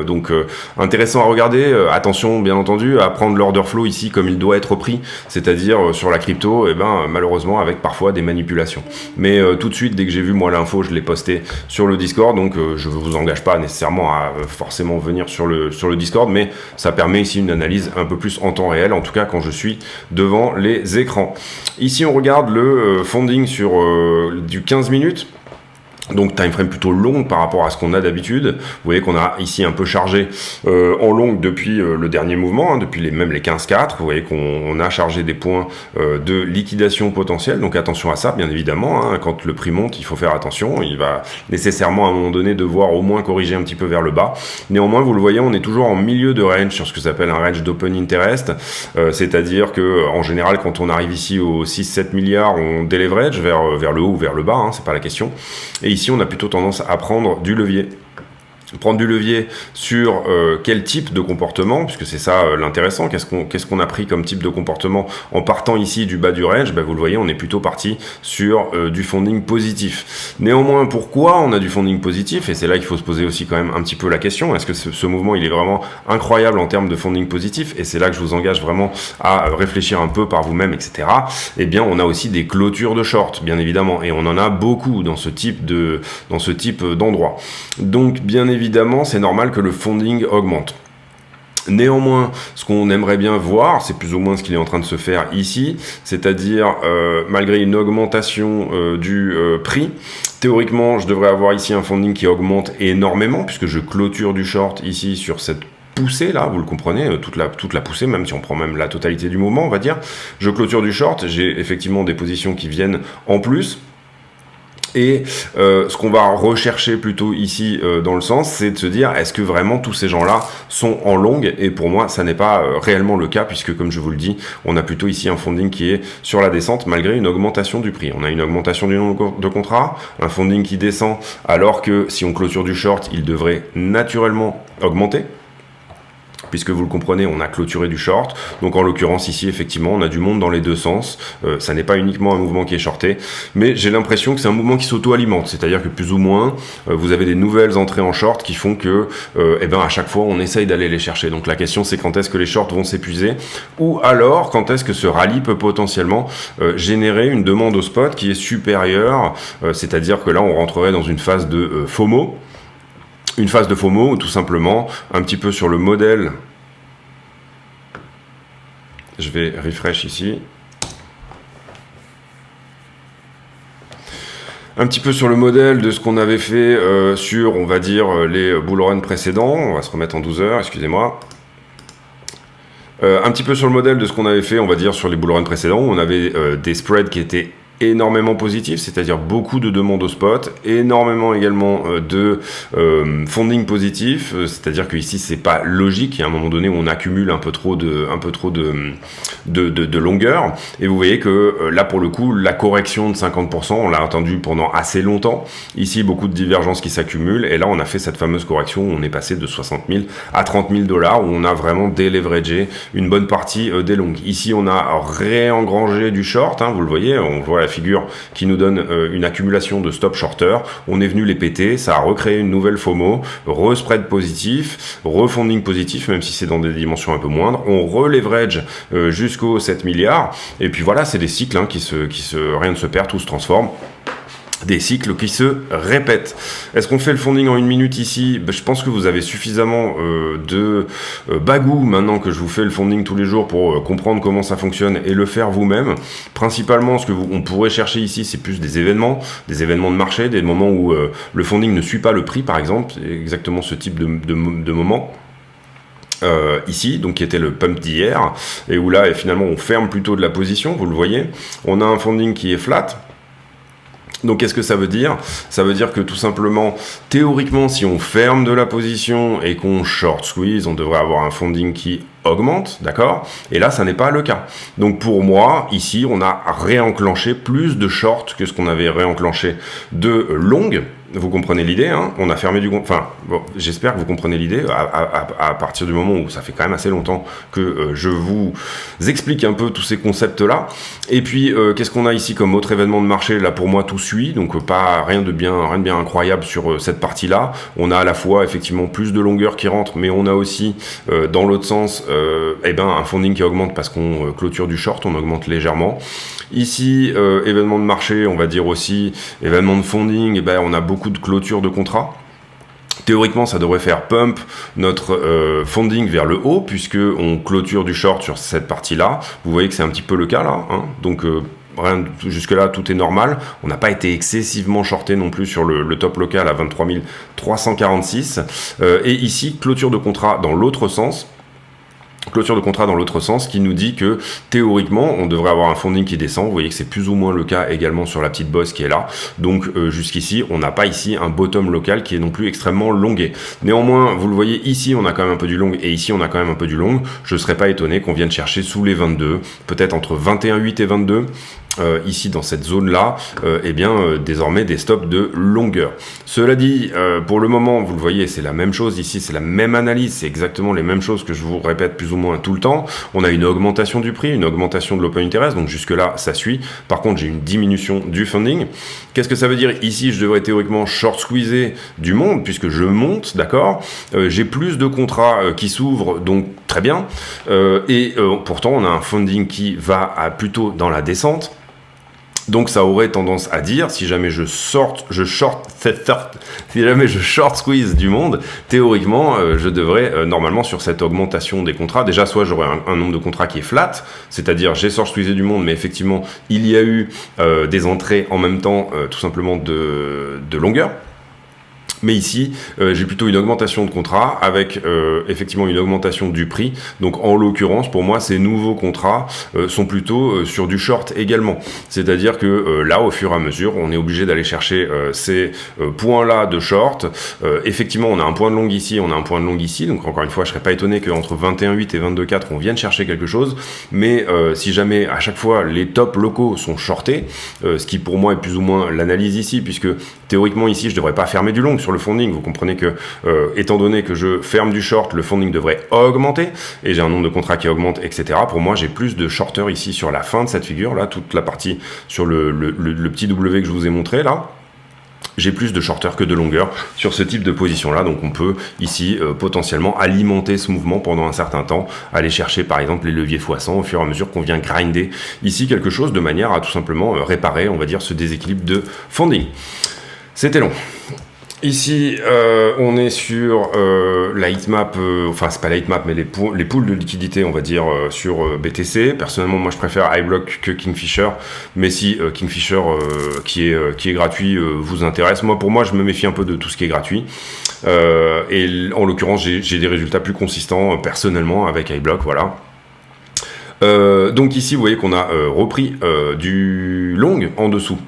donc intéressant à regarder, attention attention bien entendu à prendre l'order flow ici comme il doit être pris, c'est-à-dire sur la crypto, malheureusement avec parfois des manipulations. Mais tout de suite, dès que j'ai vu moi l'info, je l'ai posté sur le Discord, donc je ne vous engage pas nécessairement à forcément venir sur le Discord, mais ça permet ici une analyse un peu plus en temps réel, en tout cas quand je suis devant les écrans. Ici on regarde le funding sur du 15 minutes. Donc time frame plutôt long par rapport à ce qu'on a d'habitude. Vous voyez qu'on a ici un peu chargé en longue depuis le dernier mouvement, hein, depuis même les 15-4. Vous voyez qu'on a chargé des points de liquidation potentielle. Donc attention à ça, bien évidemment. Hein, quand le prix monte, il faut faire attention. Il va nécessairement à un moment donné devoir au moins corriger un petit peu vers le bas. Néanmoins, vous le voyez, on est toujours en milieu de range sur ce que s'appelle un range d'open interest. C'est-à-dire que en général, quand on arrive ici aux 6-7 milliards, on déleverage vers le haut ou vers le bas. Hein, c'est pas la question. Et ici, on a plutôt tendance à prendre du levier. Prendre du levier sur quel type de comportement, puisque c'est ça l'intéressant, qu'est-ce qu'on a pris comme type de comportement en partant ici du bas du range. Vous le voyez, on est plutôt parti sur du funding positif. Néanmoins, pourquoi on a du funding positif? Et c'est là qu'il faut se poser aussi quand même un petit peu la question, est-ce que ce mouvement il est vraiment incroyable en termes de funding positif? Et c'est là que je vous engage vraiment à réfléchir un peu par vous-même, etc. Eh bien, on a aussi des clôtures de short, bien évidemment, et on en a beaucoup dans ce type d'endroit. Donc, bien évidemment, c'est normal que le funding augmente. Néanmoins, ce qu'on aimerait bien voir, c'est plus ou moins ce qu'il est en train de se faire ici, c'est-à-dire malgré une augmentation du prix, théoriquement, je devrais avoir ici un funding qui augmente énormément, puisque je clôture du short ici sur cette poussée là, vous le comprenez, toute la poussée, même si on prend même la totalité du mouvement, on va dire. Je clôture du short, j'ai effectivement des positions qui viennent en plus. Et ce qu'on va rechercher plutôt ici dans le sens, c'est de se dire, est-ce que vraiment tous ces gens-là sont en longue? Et pour moi, ça n'est pas réellement le cas, puisque comme je vous le dis, on a plutôt ici un funding qui est sur la descente, malgré une augmentation du prix. On a une augmentation du nombre de contrats, un funding qui descend, alors que si on clôture du short, il devrait naturellement augmenter. Puisque vous le comprenez, on a clôturé du short. Donc en l'occurrence ici, effectivement, on a du monde dans les deux sens. Ça n'est pas uniquement un mouvement qui est shorté, mais j'ai l'impression que c'est un mouvement qui s'auto-alimente. C'est-à-dire que plus ou moins, vous avez des nouvelles entrées en short qui font que, à chaque fois, on essaye d'aller les chercher. Donc la question, c'est quand est-ce que les shorts vont s'épuiser, ou alors quand est-ce que ce rallye peut potentiellement générer une demande au spot qui est supérieure. C'est-à-dire que là, on rentrerait dans une phase de FOMO. Une phase de FOMO, ou tout simplement, un petit peu sur le modèle, je vais refresh ici, un petit peu sur le modèle de ce qu'on avait fait sur, on va dire, les bull run précédents, on va se remettre en 12 heures, excusez-moi. Un petit peu sur le modèle de ce qu'on avait fait, on va dire, sur les bull run précédents, où on avait des spreads qui étaient énormément positif, c'est-à-dire beaucoup de demandes au spot, énormément également de funding positif, c'est-à-dire que ici c'est pas logique, il y a un moment donné où on accumule un peu trop de longueur, et vous voyez que là pour le coup la correction de 50%, on l'a attendu pendant assez longtemps, ici beaucoup de divergences qui s'accumulent, et là on a fait cette fameuse correction où on est passé de 60 000 à 30 000 $, où on a vraiment déleveragé une bonne partie des longues. Ici on a réengrangé du short, hein, vous le voyez, on voit la figure qui nous donne une accumulation de stop shorter, on est venu les péter, ça a recréé une nouvelle FOMO, re-spread positif, refunding positif, même si c'est dans des dimensions un peu moindres, on re-leverage jusqu'aux 7 milliards, et puis voilà, c'est des cycles hein, rien ne se perd, tout se transforme. Des cycles qui se répètent. Est-ce qu'on fait le funding en une minute ici? Je pense que vous avez suffisamment de bagou maintenant que je vous fais le funding tous les jours pour comprendre comment ça fonctionne et le faire vous-même. Principalement, ce que on pourrait chercher ici, c'est plus des événements de marché, des moments où le funding ne suit pas le prix, par exemple, exactement ce type de moment. Ici, donc qui était le pump d'hier, et où là, finalement, on ferme plutôt de la position, vous le voyez. On a un funding qui est flat. Donc qu'est-ce que ça veut dire? Ça veut dire que tout simplement, théoriquement, si on ferme de la position et qu'on short squeeze, on devrait avoir un funding qui augmente, d'accord? Et là, ça n'est pas le cas. Donc pour moi, ici, on a réenclenché plus de short que ce qu'on avait réenclenché de long. Vous comprenez l'idée, hein? On a fermé du... Enfin, bon, j'espère que vous comprenez l'idée à partir du moment où ça fait quand même assez longtemps que je vous explique un peu tous ces concepts-là. Et puis, qu'est-ce qu'on a ici comme autre événement de marché? Là, pour moi, tout suit, donc rien de bien incroyable sur cette partie-là. On a à la fois, effectivement, plus de longueur qui rentre, mais on a aussi, dans l'autre sens, eh ben, un funding qui augmente parce qu'on clôture du short, on augmente légèrement. Ici, événement de marché, on va dire aussi, événement de funding, eh ben, on a beaucoup de clôture de contrats. Théoriquement, ça devrait faire pump notre funding vers le haut, puisque on clôture du short sur cette partie-là. Vous voyez que c'est un petit peu le cas là, hein. Donc rien, jusque-là, tout est normal. On n'a pas été excessivement shorté non plus sur le top local à 23 346. Et ici, clôture de contrat dans l'autre sens. Clôture de contrat dans l'autre sens qui nous dit que théoriquement on devrait avoir un funding qui descend. Vous voyez que c'est plus ou moins le cas également sur la petite bosse qui est là. Donc jusqu'ici on n'a pas ici un bottom local qui est non plus extrêmement longué. Néanmoins vous le voyez ici on a quand même un peu du long et ici on a quand même un peu du long. Je ne serais pas étonné qu'on vienne chercher sous les 22, peut-être entre 21,8 et 22. Ici dans cette zone là eh bien désormais des stops de longueur. Cela dit pour le moment vous le voyez c'est la même chose ici, c'est la même analyse, c'est exactement les mêmes choses que je vous répète plus ou moins tout le temps. On a une augmentation du prix, une augmentation de l'open interest, donc jusque là ça suit. Par contre j'ai une diminution du funding. Qu'est-ce que ça veut dire? Ici je devrais théoriquement short squeezer du monde puisque je monte, d'accord. J'ai plus de contrats qui s'ouvrent, donc très bien, et pourtant on a un funding qui va plutôt dans la descente. Donc ça aurait tendance à dire, si jamais je short squeeze du monde, théoriquement, je devrais normalement sur cette augmentation des contrats, déjà soit j'aurai un nombre de contrats qui est flat, c'est-à-dire j'ai short squeezé du monde, mais effectivement il y a eu des entrées en même temps, tout simplement de longueur. Mais ici, j'ai plutôt une augmentation de contrat avec effectivement une augmentation du prix. Donc en l'occurrence, pour moi, ces nouveaux contrats sont plutôt sur du short également. C'est-à-dire que là, au fur et à mesure, on est obligé d'aller chercher ces points-là de short. Effectivement, on a un point de long ici, on a un point de long ici. Donc encore une fois, je ne serais pas étonné qu'entre 21,8 et 22,4, on vienne chercher quelque chose. Mais si jamais à chaque fois les tops locaux sont shortés, ce qui pour moi est plus ou moins l'analyse ici, puisque théoriquement ici, je ne devrais pas fermer du long sur le funding. Vous comprenez que étant donné que je ferme du short, le funding devrait augmenter et j'ai un nombre de contrats qui augmente, etc. Pour moi, j'ai plus de shorters ici sur la fin de cette figure là, toute la partie sur le petit W que je vous ai montré là. J'ai plus de shorters que de longueur sur ce type de position là, donc on peut ici potentiellement alimenter ce mouvement pendant un certain temps, aller chercher par exemple les leviers x100 au fur et à mesure qu'on vient grinder ici quelque chose de manière à tout simplement réparer, on va dire, ce déséquilibre de funding. C'était long. Ici, on est sur la heatmap, enfin c'est pas la heatmap, mais les pools de liquidité, on va dire, sur BTC. Personnellement, moi je préfère iBlock que Kingfisher, mais si Kingfisher qui est gratuit vous intéresse, pour moi je me méfie un peu de tout ce qui est gratuit. Et en l'occurrence, j'ai des résultats plus consistants personnellement avec iBlock, voilà. Donc ici vous voyez qu'on a repris du long en dessous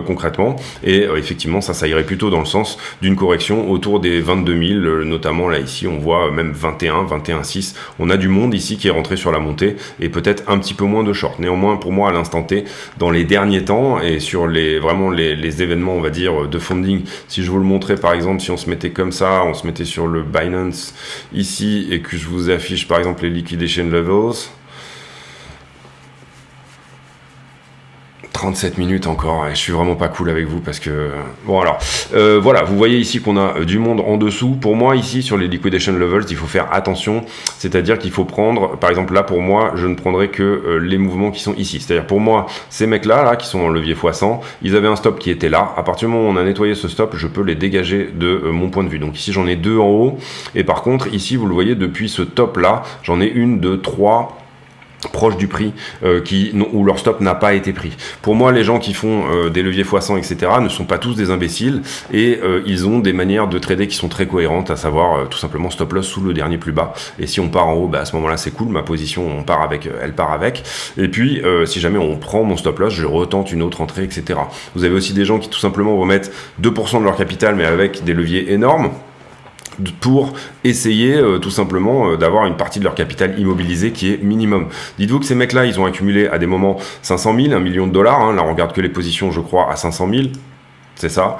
concrètement, et effectivement ça irait plutôt dans le sens d'une correction autour des 22 000, notamment là ici on voit même 21,6, on a du monde ici qui est rentré sur la montée et peut-être un petit peu moins de short. Néanmoins pour moi à l'instant T, dans les derniers temps et sur vraiment les événements on va dire de funding, si je vous le montrais par exemple, si on se mettait comme ça, on se mettait sur le Binance ici et que je vous affiche par exemple les liquidation levels, 37 minutes encore, et je suis vraiment pas cool avec vous parce que bon alors voilà, vous voyez ici qu'on a du monde en dessous. Pour moi ici sur les liquidation levels il faut faire attention, c'est-à-dire qu'il faut prendre par exemple là pour moi je ne prendrai que les mouvements qui sont ici, c'est-à-dire pour moi ces mecs là qui sont en levier x100, ils avaient un stop qui était là, à partir du moment où on a nettoyé ce stop je peux les dégager de mon point de vue. Donc ici j'en ai deux en haut et par contre ici vous le voyez depuis ce top là j'en ai une, deux, trois proche du prix où leur stop n'a pas été pris. Pour moi, les gens qui font des leviers x100, etc. ne sont pas tous des imbéciles et ils ont des manières de trader qui sont très cohérentes, à savoir tout simplement stop loss sous le dernier plus bas. Et si on part en haut, à ce moment-là, c'est cool, ma position, elle part avec. Et puis, si jamais on prend mon stop loss, je retente une autre entrée, etc. Vous avez aussi des gens qui tout simplement vont mettre 2% de leur capital, mais avec des leviers énormes, pour essayer tout simplement d'avoir une partie de leur capital immobilisé qui est minimum. Dites-vous que ces mecs-là, ils ont accumulé à des moments 500 000, $1 million. Là, on regarde que les positions, je crois, à 500 000. C'est ça.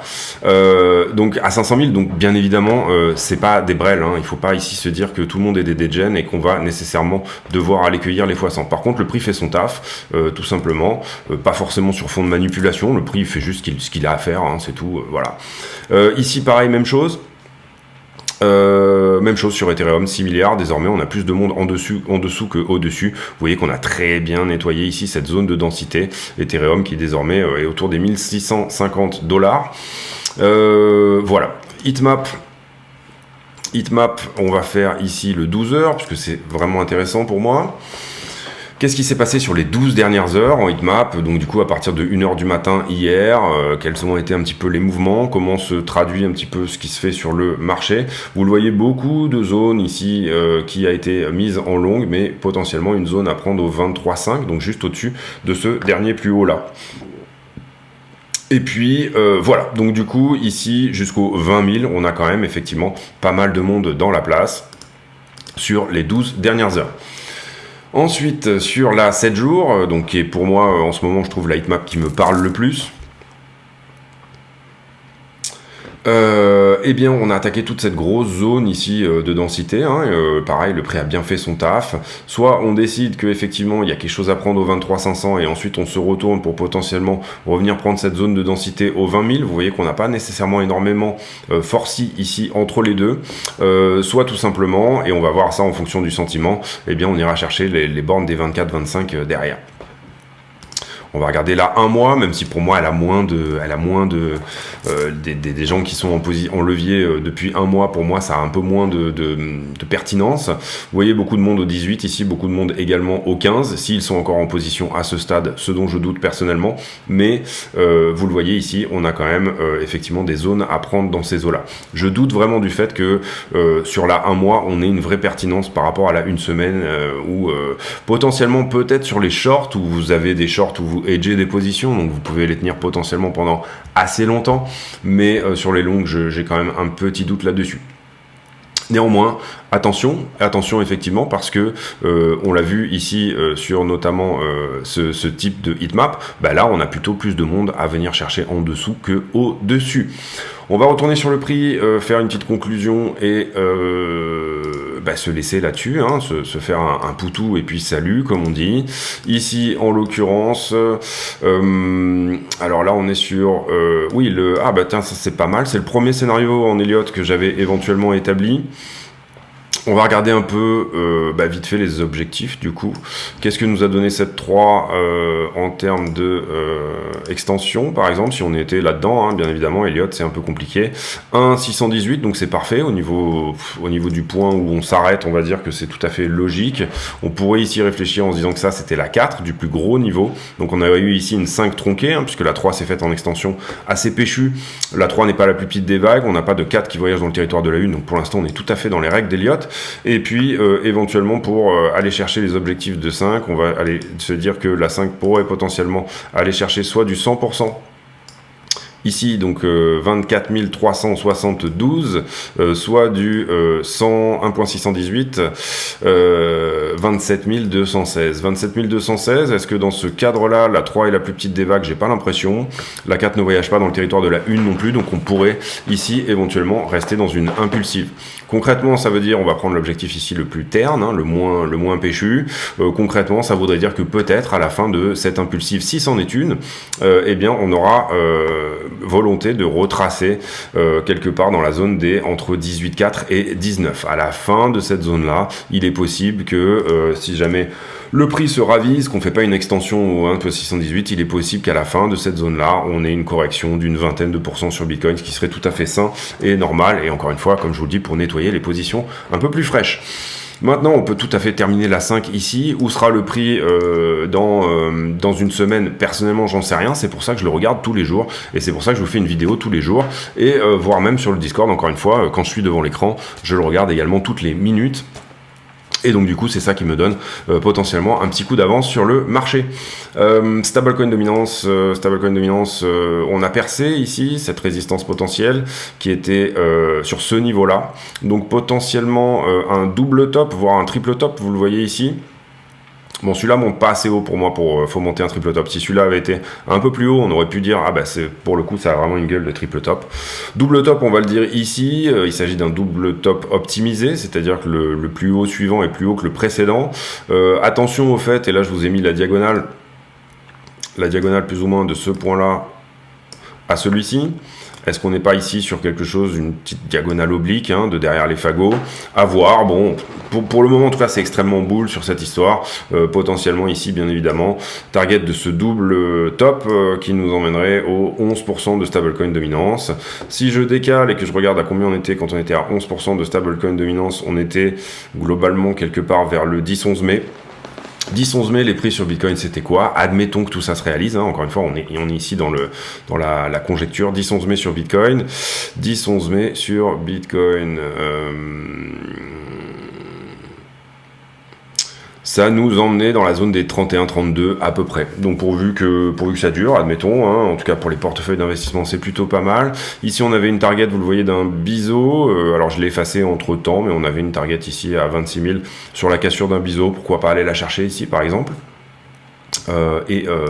Donc à 500 000, donc bien évidemment, c'est pas des brels. Il faut pas ici se dire que tout le monde est des degen et qu'on va nécessairement devoir aller cueillir les x100. Par contre, le prix fait son taf, tout simplement. Pas forcément sur fond de manipulation. Le prix fait juste ce qu'il a à faire, c'est tout. Voilà. Ici, pareil, même chose. Même chose sur Ethereum, 6 milliards. Désormais, on a plus de monde en dessous que au-dessus. Vous voyez qu'on a très bien nettoyé ici cette zone de densité. Ethereum qui désormais est autour des 1650 $. Voilà. Heatmap, on va faire ici le 12 heures, puisque c'est vraiment intéressant pour moi. Qu'est-ce qui s'est passé sur les 12 dernières heures en heatmap? Donc du coup à partir de 1h du matin hier, quels ont été un petit peu les mouvements, comment se traduit un petit peu ce qui se fait sur le marché. Vous le voyez, beaucoup de zones ici qui a été mise en longue, mais potentiellement une zone à prendre au 23,5, donc juste au-dessus de ce dernier plus haut là. Et puis voilà, donc du coup ici jusqu'au 20 000, on a quand même effectivement pas mal de monde dans la place sur les 12 dernières heures. Ensuite, sur la 7 jours, donc qui est pour moi en ce moment, je trouve la heatmap qui me parle le plus. Eh bien, on a attaqué toute cette grosse zone ici de densité. Pareil, le prix a bien fait son taf. Soit on décide qu'effectivement il y a quelque chose à prendre au 23 500 et ensuite on se retourne pour potentiellement revenir prendre cette zone de densité au 20 000. Vous voyez qu'on n'a pas nécessairement énormément forci ici entre les deux. Soit tout simplement, et on va voir ça en fonction du sentiment, eh bien on ira chercher les bornes des 24-25 derrière. On va regarder là un mois, même si pour moi elle a moins des gens qui sont en levier depuis un mois. Pour moi, ça a un peu moins de pertinence. Vous voyez beaucoup de monde au 18 ici, beaucoup de monde également au 15, s'ils sont encore en position à ce stade, ce dont je doute personnellement. Mais vous le voyez ici, on a quand même effectivement des zones à prendre dans ces eaux-là. Je doute vraiment du fait que sur la un mois, on ait une vraie pertinence par rapport à la une semaine ou potentiellement peut-être sur les shorts où vous avez des shorts où vous hedger des positions, donc vous pouvez les tenir potentiellement pendant assez longtemps, mais sur les longues, j'ai quand même un petit doute là-dessus. Néanmoins, attention effectivement, parce que on l'a vu ici sur notamment ce type de heatmap, là on a plutôt plus de monde à venir chercher en dessous que au-dessus. On va retourner sur le prix, faire une petite conclusion et se laisser là-dessus, se faire un poutou et puis salut, comme on dit. Ici, en l'occurrence, alors là, on est sur... ça c'est pas mal. C'est le premier scénario en Elliott que j'avais éventuellement établi. On va regarder un peu vite fait les objectifs du coup. Qu'est-ce que nous a donné cette 3 en termes de extension par exemple, si on était là-dedans, bien évidemment, Elliott c'est un peu compliqué. 1,618, donc c'est parfait au niveau du point où on s'arrête, on va dire que c'est tout à fait logique. On pourrait ici réfléchir en se disant que ça c'était la 4 du plus gros niveau. Donc on a eu ici une 5 tronquée, puisque la 3 s'est faite en extension assez péchue. La 3 n'est pas la plus petite des vagues, on n'a pas de 4 qui voyage dans le territoire de la 1, donc pour l'instant on est tout à fait dans les règles d'Elliott. Et puis éventuellement pour aller chercher les objectifs de 5, on va aller se dire que la 5 pourrait potentiellement aller chercher soit du 100%, ici donc 24 372, soit du 1.618, 27 216. 27 216, est-ce que dans ce cadre-là, la 3 est la plus petite des vagues? J'ai pas l'impression. La 4 ne voyage pas dans le territoire de la 1 non plus, donc on pourrait ici éventuellement rester dans une impulsive. Concrètement, ça veut dire, on va prendre l'objectif ici le plus terne, le moins péchu. Concrètement, ça voudrait dire que peut-être à la fin de cette impulsive, si c'en est une, on aura volonté de retracer quelque part dans la zone des entre 18,4 et 19. À la fin de cette zone-là, il est possible que si jamais le prix se ravise, qu'on ne fait pas une extension au 1.618, il est possible qu'à la fin de cette zone-là, on ait une correction d'une vingtaine de % sur Bitcoin, ce qui serait tout à fait sain et normal. Et encore une fois, comme je vous le dis, pour nettoyer les positions un peu plus fraîches. Maintenant, on peut tout à fait terminer la 5 ici. Où sera le prix dans une semaine? Personnellement, j'en sais rien. C'est pour ça que je le regarde tous les jours. Et c'est pour ça que je vous fais une vidéo tous les jours. Et voire même sur le Discord, encore une fois, quand je suis devant l'écran, je le regarde également toutes les minutes. Et donc du coup c'est ça qui me donne potentiellement un petit coup d'avance sur le marché. Stablecoin dominance, on a percé ici cette résistance potentielle qui était sur ce niveau là, donc potentiellement un double top voire un triple top, vous le voyez ici. Bon, celui-là monte pas assez haut pour moi pour monter un triple top. Si celui-là avait été un peu plus haut, on aurait pu dire c'est pour le coup ça a vraiment une gueule de triple top. Double top, on va le dire ici, il s'agit d'un double top optimisé, c'est-à-dire que le plus haut suivant est plus haut que le précédent. Attention au fait, et là je vous ai mis la diagonale plus ou moins de ce point-là à celui-ci? Est-ce qu'on n'est pas ici sur quelque chose, une petite diagonale oblique de derrière les fagots? À voir. Bon, pour le moment en tout cas c'est extrêmement bull sur cette histoire. Potentiellement ici bien évidemment target de ce double top qui nous emmènerait au 11% de stablecoin dominance. Si je décale et que je regarde à combien on était quand on était à 11% de stablecoin dominance, on était globalement quelque part vers le 10-11 mai. 10-11 mai, les prix sur Bitcoin, c'était quoi? Admettons que tout ça se réalise. Encore une fois, on est ici dans la conjecture. 10-11 mai sur Bitcoin. 10-11 mai sur Bitcoin. Ça nous emmenait dans la zone des 31-32 à peu près. Donc pourvu que ça dure, admettons, en tout cas pour les portefeuilles d'investissement, c'est plutôt pas mal. Ici, on avait une target, vous le voyez, d'un biseau. Alors je l'ai effacé entre temps, mais on avait une target ici à 26 000 sur la cassure d'un biseau. Pourquoi pas aller la chercher ici, par exemple?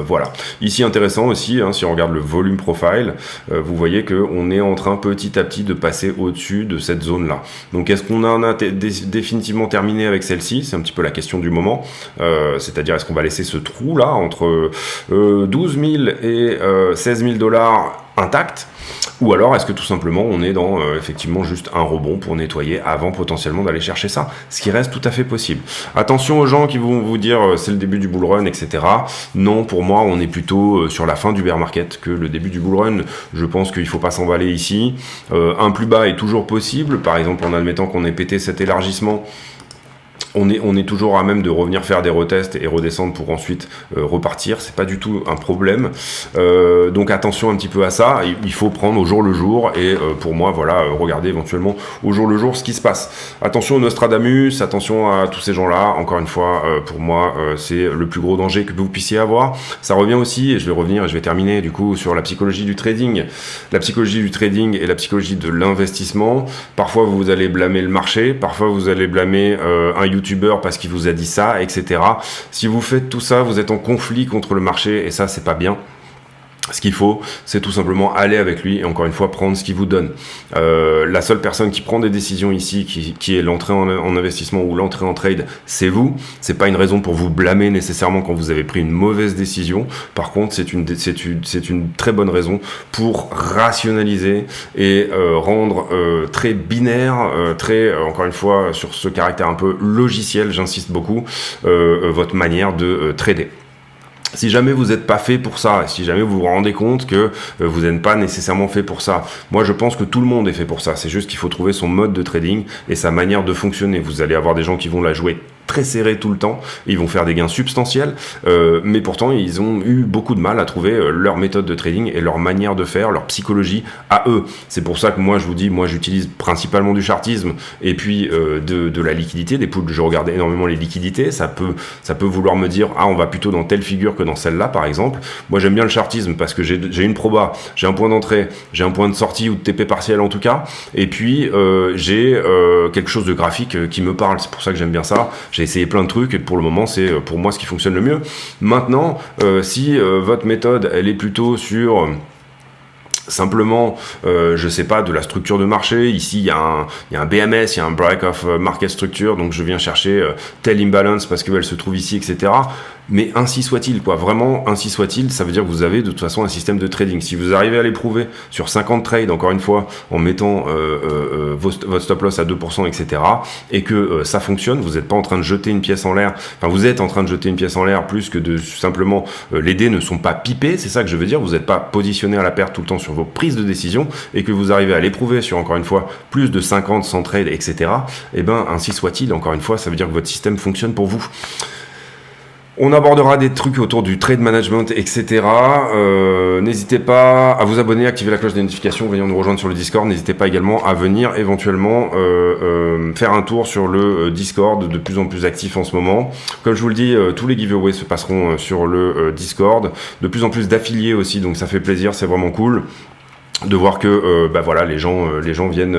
Voilà. Ici intéressant aussi, si on regarde le volume profile, vous voyez qu'on est en train petit à petit de passer au-dessus de cette zone-là. Donc est-ce qu'on en a définitivement terminé avec celle-ci? C'est un petit peu la question du moment. C'est-à-dire est-ce qu'on va laisser ce trou-là entre 12 000 et 16 000 $ intact? Ou alors est-ce que tout simplement on est dans effectivement juste un rebond pour nettoyer avant potentiellement d'aller chercher ça, ce qui reste tout à fait possible. Attention aux gens qui vont vous dire c'est le début du bull run, etc. Non, pour moi on est plutôt sur la fin du bear market que le début du bull run. Je pense qu'il ne faut pas s'emballer ici. Un plus bas est toujours possible, par exemple en admettant qu'on ait pété cet élargissement. On est toujours à même de revenir faire des retests et redescendre pour ensuite repartir. C'est pas du tout un problème. Donc attention un petit peu à ça. Il faut prendre au jour le jour et pour moi, voilà, regardez éventuellement au jour le jour ce qui se passe. Attention au Nostradamus, attention à tous ces gens-là. Encore une fois, pour moi, c'est le plus gros danger que vous puissiez avoir. Ça revient aussi, et je vais revenir et je vais terminer du coup sur la psychologie du trading. La psychologie du trading et la psychologie de l'investissement. Parfois, vous allez blâmer le marché. Parfois, vous allez blâmer un youtubeur parce qu'il vous a dit ça, etc. Si vous faites tout ça, vous êtes en conflit contre le marché et ça, c'est pas bien. Ce qu'il faut, c'est tout simplement aller avec lui et encore une fois prendre ce qu'il vous donne. La seule personne qui prend des décisions ici, qui est l'entrée en investissement ou l'entrée en trade, c'est vous. C'est pas une raison pour vous blâmer nécessairement quand vous avez pris une mauvaise décision. Par contre, c'est une très bonne raison pour rationaliser et rendre très binaire, encore une fois sur ce caractère un peu logiciel, j'insiste beaucoup, votre manière de trader. Si jamais vous n'êtes pas fait pour ça, si jamais vous vous rendez compte que vous n'êtes pas nécessairement fait pour ça, moi je pense que tout le monde est fait pour ça. C'est juste qu'il faut trouver son mode de trading et sa manière de fonctionner. Vous allez avoir des gens qui vont la jouer très serré tout le temps, ils vont faire des gains substantiels, mais pourtant ils ont eu beaucoup de mal à trouver leur méthode de trading et leur manière de faire, leur psychologie à eux. C'est pour ça que moi je vous dis, moi j'utilise principalement du chartisme et puis de la liquidité, des pools, je regarde énormément les liquidités, ça peut vouloir me dire on va plutôt dans telle figure que dans celle-là par exemple. Moi j'aime bien le chartisme parce que j'ai une proba, j'ai un point d'entrée, j'ai un point de sortie ou de TP partiel en tout cas, et puis j'ai quelque chose de graphique qui me parle, c'est pour ça que j'aime bien ça. J'ai essayé plein de trucs et pour le moment c'est pour moi ce qui fonctionne le mieux. Maintenant, si votre méthode elle est plutôt sur simplement, je sais pas, de la structure de marché, ici il y a un BMS, il y a un break of market structure, donc je viens chercher tel imbalance parce qu'elle se trouve ici, etc. Mais ainsi soit-il, quoi. Vraiment, ainsi soit-il, ça veut dire que vous avez de toute façon un système de trading. Si vous arrivez à l'éprouver sur 50 trades, encore une fois, en mettant votre stop loss à 2%, etc., et que ça fonctionne, vous n'êtes pas en train de jeter une pièce en l'air, enfin vous êtes en train de jeter une pièce en l'air plus que de simplement, les dés ne sont pas pipés, c'est ça que je veux dire, vous n'êtes pas positionné à la perte tout le temps sur vos prises de décision, et que vous arrivez à l'éprouver sur, encore une fois, plus de 50, 100 trades, etc., et ben ainsi soit-il, encore une fois, ça veut dire que votre système fonctionne pour vous. On abordera des trucs autour du trade management, etc. N'hésitez pas à vous abonner, activer la cloche des notifications, venir nous rejoindre sur le Discord. N'hésitez pas également à venir éventuellement faire un tour sur le Discord, de plus en plus actif en ce moment. Comme je vous le dis, tous les giveaways se passeront sur le Discord. De plus en plus d'affiliés aussi, donc ça fait plaisir, c'est vraiment cool de voir que voilà, les gens viennent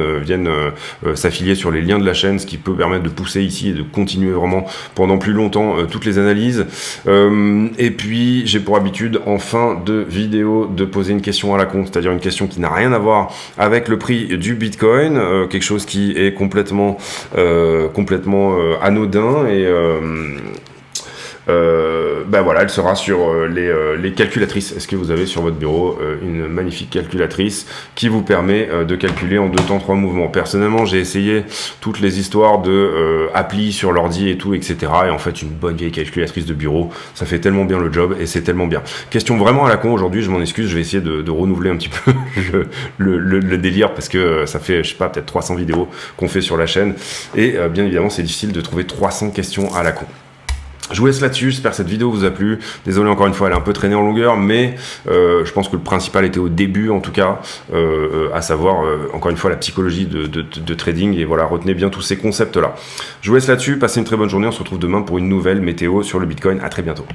s'affilier sur les liens de la chaîne, ce qui peut permettre de pousser ici et de continuer vraiment pendant plus longtemps toutes les analyses. Et puis j'ai pour habitude en fin de vidéo de poser une question à la con, c'est-à-dire une question qui n'a rien à voir avec le prix du Bitcoin, quelque chose qui est complètement anodin bah voilà, elle sera sur les calculatrices. Est-ce que vous avez sur votre bureau une magnifique calculatrice qui vous permet de calculer en 2 temps 3 mouvements. Personnellement, j'ai essayé toutes les histoires de applis sur l'ordi et tout, etc. Et en fait, une bonne vieille calculatrice de bureau, ça fait tellement bien le job et c'est tellement bien. Question vraiment à la con aujourd'hui, je m'en excuse, je vais essayer de renouveler un petit peu le délire parce que ça fait, je sais pas, peut-être 300 vidéos qu'on fait sur la chaîne et bien évidemment, c'est difficile de trouver 300 questions à la con. Je vous laisse là-dessus, j'espère que cette vidéo vous a plu. Désolé encore une fois, elle est un peu traînée en longueur, mais je pense que le principal était au début en tout cas, à savoir encore une fois la psychologie de trading, et voilà, retenez bien tous ces concepts-là. Je vous laisse là-dessus, passez une très bonne journée, on se retrouve demain pour une nouvelle météo sur le Bitcoin, à très bientôt.